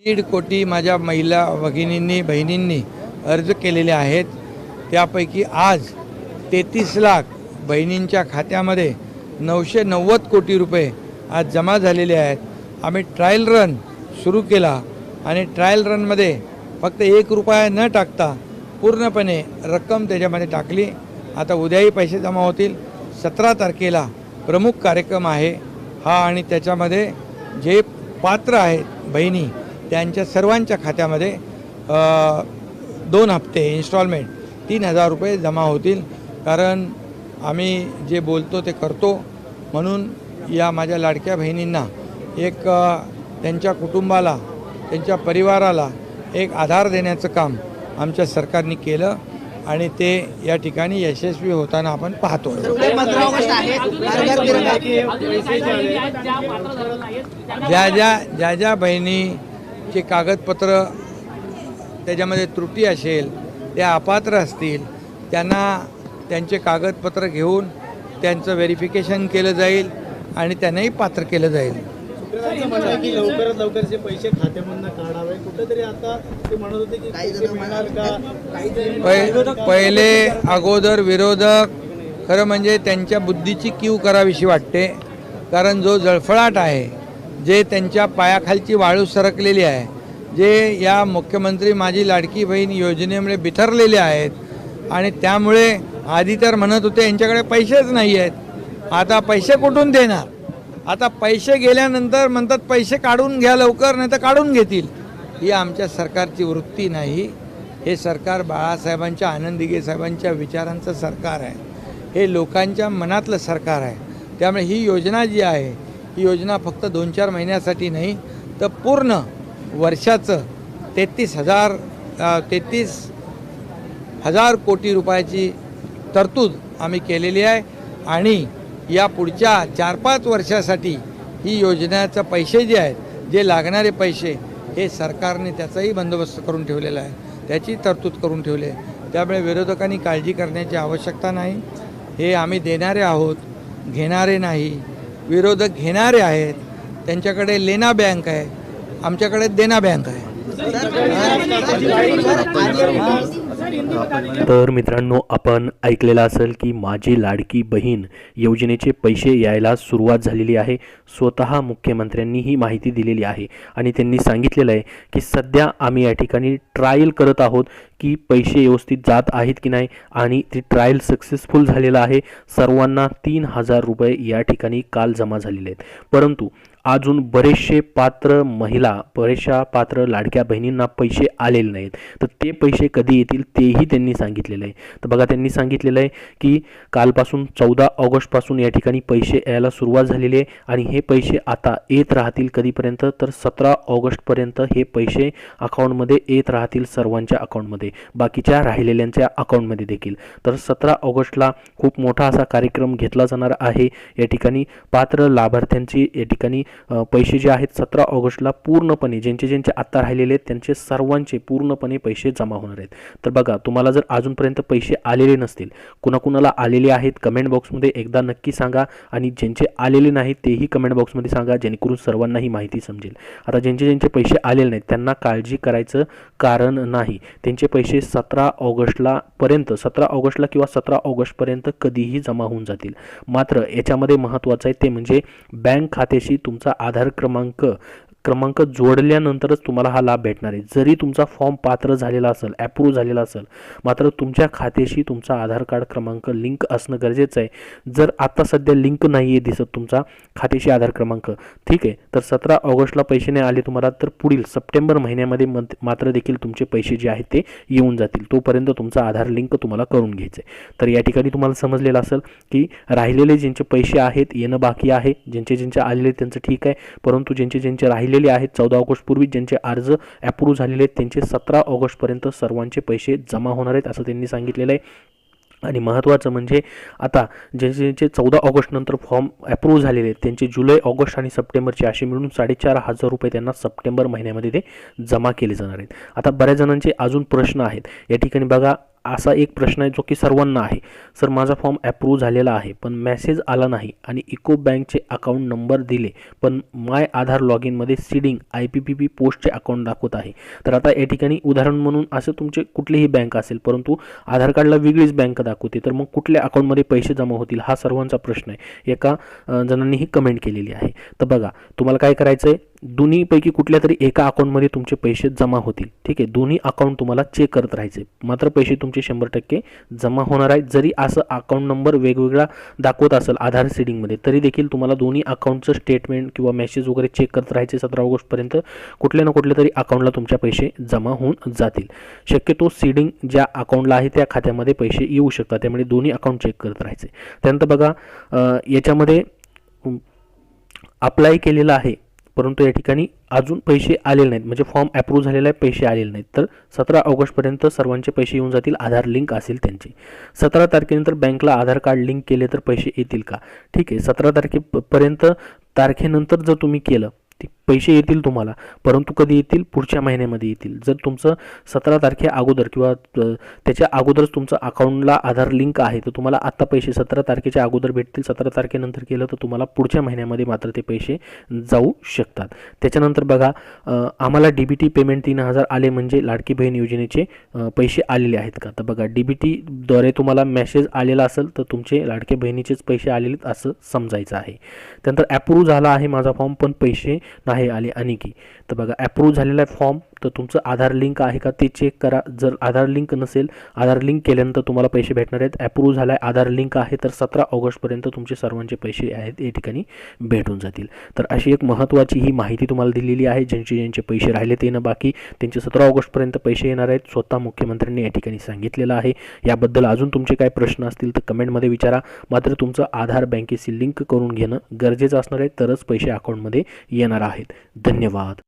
1.5 कोटी माझ्या महिला भगिनींनी बहिणींनी अर्ज केलेले आहेत. त्यापैकी आज 33 लाख बहिणींच्या खात्यामध्ये 990 कोटी रुपये आज जमा झालेले आहेत. आम्ही ट्रायल रन सुरू केला आणि ट्रायल रनमध्ये फक्त 1 रुपया न टाकता पूर्णपणे रक्कम त्याच्यामध्ये टाकली. आता उद्याही पैसे जमा होतील. 17 तारखेला प्रमुख कार्यक्रम आहे हा आणि त्याच्यामध्ये जे पात्र आहेत बहिणी त्यांच्या सर्वांच्या खात्यामध्ये 2 हप्ते इन्स्टॉलमेंट 3,000 रुपये जमा होतील. कारण आम्ही जे बोलतो ते करतो म्हणून या माझ्या लाडक्या बहिणींना एक त्यांच्या कुटुंबाला त्यांच्या परिवाराला एक आधार देण्याचं काम आमच्या सरकारने केलं आणि ते या ठिकाणी यशस्वी होताना आपण पाहतो. ज्या ज्या बहिणीचे कागदपत्र त्याच्यामध्ये त्रुटी असेल त्या अपात्र असतील त्यांना त्यांचे कागदपत्र घेऊन त्यांचं व्हेरिफिकेशन केलं जाईल आणि त्यांनाही पात्र केलं जाईल. की लवकरात लवकर जे पैसे खात्यामधून काढावे कुठेतरी आता ते म्हणत होते की पहिले अगोदर विरोधक खरं म्हणजे त्यांच्या बुद्धीची कीव करावीशी वाटते. कारण जो जळफळाट आहे जे त्यांच्या पायाखालची वाळू सरकलेली आहे जे या मुख्यमंत्री माझी लाडकी बहीण योजनेमुळे बिथरलेले आहेत आणि त्यामुळे आधी तर म्हणत होते यांच्याकडे पैसेच नाही आहेत. आता पैसे कुठून देणार. आता पैसे गेल्यानंतर म्हणतात पैसे काढून घ्या लवकर नाही तर काढून घेतील. ही आमच्या सरकारची वृत्ती नाही. हे सरकार बाळासाहेबांच्या आनंद दिघे साहेबांच्या विचारांचं सरकार आहे. हे लोकांच्या मनातलं सरकार आहे. त्यामुळे ही योजना जी आहे ही योजना फक्त 2-4 महिन्यासाठी नाही तर पूर्ण वर्षाचं 33,000 कोटी रुपयाची तरतूद आम्ही केलेली आहे आणि या पुढच्या 4-5 वर्षासाठी ही योजनेचे पैसे जे आहेत जे लागणारे पैसे हे सरकारने त्याचाही बंदोबस्त करून ठेवलेला आहे. त्याची तरतूद करून ठेवली आहे. त्यामुळे विरोधकांनी काळजी करण्याची आवश्यकता नाही. हे आम्ही देणारे आहोत घेणारे नाही. विरोधक घेणारे आहेत त्यांच्याकडे लेना बँक आहे आमच्याकडे देना बँक आहे. तर मित्रांनो आपण ऐकलेलं असेल की माझी लाडकी बहीण योजनेचे पैसे यायला सुरुवात झालेली आहे. स्वतः मुख्यमंत्र्यांनी ही माहिती दिलेली आहे आणि त्यांनी सांगितलेलं आहे की सध्या आम्ही या ठिकाणी ट्रायल करत आहोत की पैसे व्यवस्थित जात आहेत की नाही आणि ती ट्रायल सक्सेसफुल झालेलं आहे. सर्वांना 3,000 रुपये या ठिकाणी काल जमा झालेले आहेत. परंतु अजून बरेचसे पात्र महिला बरेचशा पात्र लाडक्या बहिणींना पैसे आलेले नाहीत. तर ते पैसे कधी येतील तेही त्यांनी सांगितलेलं आहे. तर बघा त्यांनी सांगितलेलं आहे की कालपासून 14 ऑगस्टपासून या ठिकाणी पैसे यायला सुरुवात झालेली आहे आणि हे पैसे आता येत राहतील कधीपर्यंत तर 17 ऑगस्टपर्यंत हे पैसे अकाउंटमध्ये येत राहतील सर्वांच्या अकाउंटमध्ये बाकीच्या राहिलेल्यांच्या अकाउंटमध्ये देखील. तर 17 ऑगस्टला खूप मोठा असा कार्यक्रम घेतला जाणार आहे. या ठिकाणी पात्र लाभार्थ्यांची या ठिकाणी पैसे जे आहेत 17 ऑगस्टला पूर्णपणे ज्यांचे आत्ता राहिलेले आहेत त्यांचे सर्वांचे पूर्णपणे पैसे जमा होणार आहेत. तर बघा तुम्हाला जर अजूनपर्यंत पैसे आलेले नसतील कुणाकुणाला आलेले आहेत कमेंट बॉक्समध्ये एकदा नक्की सांगा आणि ज्यांचे आलेले नाहीत तेही कमेंट बॉक्समध्ये सांगा जेणेकरून सर्वांना ही माहिती समजेल. आता ज्यांचे पैसे आलेले नाहीत त्यांना काळजी करायचं कारण नाही. त्यांचे पैसे 17 ऑगस्टला किंवा 17 ऑगस्टपर्यंत कधीही जमा होऊन जातील. मात्र याच्यामध्ये महत्त्वाचं आहे ते म्हणजे बँक खात्याशी तुमचा आधार क्रमांक जोडल्यानंतरच तुम्हाला हा लाभ भेटणार आहे. जरी तुमचा फॉर्म पात्र झालेला असेल ॲप्रूव्ह झालेला असेल मात्र तुमच्या खात्याशी तुमचा आधार कार्ड क्रमांक लिंक असणं गरजेचं आहे. जर आता सध्या लिंक नाही आहे दिसत तुमचा खात्याशी आधार क्रमांक ठीक आहे तर 17 ऑगस्टला पैसे नाही आले तुम्हाला तर पुढील सप्टेंबर महिन्यामध्ये मात्र देखील तुमचे पैसे जे आहेत ते येऊन जातील. तोपर्यंत तुमचा आधार लिंक तुम्हाला करून घ्यायचं आहे. तर या ठिकाणी तुम्हाला समजलेलं असेल की राहिलेले ज्यांचे पैसे आहेत येणं बाकी आहे ज्यांचे आलेले त्यांचं ठीक आहे परंतु ज्यांचे राहिलेले आहेत 14 ऑगस्ट पूर्वी ज्यांचे अर्ज ॲप्रूव्ह झालेले आहेत त्यांचे 17 ऑगस्टपर्यंत सर्वांचे पैसे जमा होणार आहेत असं त्यांनी सांगितलेलं आहे. आणि महत्त्वाचं म्हणजे आता ज्यांचे 14 ऑगस्ट नंतर फॉर्म अप्रूव्ह झालेले आहेत त्यांचे जुलै ऑगस्ट आणि सप्टेंबरचे असे मिळून 4,500 रुपये त्यांना सप्टेंबर महिन्यामध्ये ते जमा केले जाणार आहेत. आता बऱ्याच जणांचे अजून प्रश्न आहेत या ठिकाणी बघा असा एक प्रश्न आहे जो की सर्वांना आहे, सर माझा फॉर्म ॲप्रूव्ह झालेला आहे पण मेसेज आला नाही आणि इको बँकचे अकाउंट नंबर दिले पण माय आधार लॉग इनमध्ये सीडिंग IPPB पोस्टचे अकाउंट दाखवत आहे. तर आता या ठिकाणी उदाहरण म्हणून असं तुमचे कुठलीही बँक असेल परंतु आधार कार्डला वेगळीच बँक दाखवते, तर मग कुठल्या अकाउंटमध्ये पैसे जमा होतील हा सर्वांचा प्रश्न आहे. एका जणांनीही कमेंट केलेली आहे. तर बघा तुम्हाला काय करायचं आहे, दोन्हीपैकी कुठल्या तरी एका अकाउंटमध्ये तुमचे पैसे जमा होतील. ठीक आहे, दोन्ही अकाउंट तुम्हाला चेक करत राहायचे, मात्र पैसे तुमचे 100% जमा होणार आहेत. जरी असं अकाउंट नंबर वेगवेगळा दाखवत असेल आधार सीडिंगमध्ये तरी देखील तुम्हाला दोन्ही अकाउंटचं स्टेटमेंट किंवा मेसेज वगैरे चेक करत राहायचे. 17 ऑगस्टपर्यंत कुठल्या ना कुठल्या तरी अकाउंटला तुमच्या पैसे जमा होऊन जातील. शक्यतो सीडिंग ज्या अकाउंटला आहे त्या खात्यामध्ये पैसे येऊ शकतात, त्यामुळे दोन्ही अकाउंट चेक करत राहायचे. त्यानंतर बघा याच्यामध्ये अप्लाय केलेलं आहे परंतु या ठिकाणी अजून पैसे आलेले नाहीत, म्हणजे फॉर्म ॲप्रूव्ह झालेला आहे पैसे आलेले नाहीत. तर 17 ऑगस्टपर्यंत सर्वांचे पैसे येऊन जातील, आधार लिंक असेल त्यांची. 17 तारखेनंतर बँकला आधार कार्ड लिंक केले तर पैसे येतील का? ठीक आहे, 17 तारखेनंतर जर तुम्ही केलं ते पैसे येतील तुम्हाला, परंतु कधी येतील? पुढच्या महिन्यामध्ये येतील. जर तुमचं 17 तारखे अगोदर किंवा त्याच्या अगोदरच तुमचं अकाउंटला आधार लिंक आहे तर तुम्हाला आत्ता पैसे 17 तारखेच्या अगोदर भेटतील. 17 तारखेनंतर केलं तर तुम्हाला पुढच्या महिन्यामध्ये मात्र ते पैसे जाऊ शकतात. त्याच्यानंतर बघा आम्हाला DBT पेमेंट 3000 आले म्हणजे लाडकी बहीण योजनेचे पैसे आलेले आहेत का? तर बघा DBTद्वारे तुम्हाला मेसेज आलेला असेल तर तुमचे लाडके बहिणीचेच पैसे आलेले असं समजायचं आहे. त्यानंतर ॲप्रूव्ह झाला आहे माझा फॉर्म पण पैसे नाही आले आणि की, तर बघा ॲप्रूव्ह झालेला आहे फॉर्म तर तुमचं आधार लिंक आहे का ते चेक करा. जर आधार लिंक नसेल, आधार लिंक केल्यानंतर तुम्हाला पैसे भेटणार आहेत. ॲप्रूव्ह झाला आहे, आधार लिंक आहे तर 17 ऑगस्टपर्यंत तुमचे सर्वांचे पैसे आहेत या ठिकाणी भेटून जातील. तर अशी एक महत्त्वाची ही माहिती तुम्हाला दिलेली आहे. ज्यांचे पैसे राहिले ते ना बाकी त्यांचे 17 ऑगस्टपर्यंत पैसे येणार आहेत, स्वतः मुख्यमंत्र्यांनी या ठिकाणी सांगितलेलं आहे. याबद्दल अजून तुमचे काय प्रश्न असतील तर कमेंटमध्ये विचारा. मात्र तुमचं आधार बँकेशी लिंक करून घेणं गरजेचं असणार आहे, तरच पैसे अकाउंटमध्ये येणार आहेत. धन्यवाद.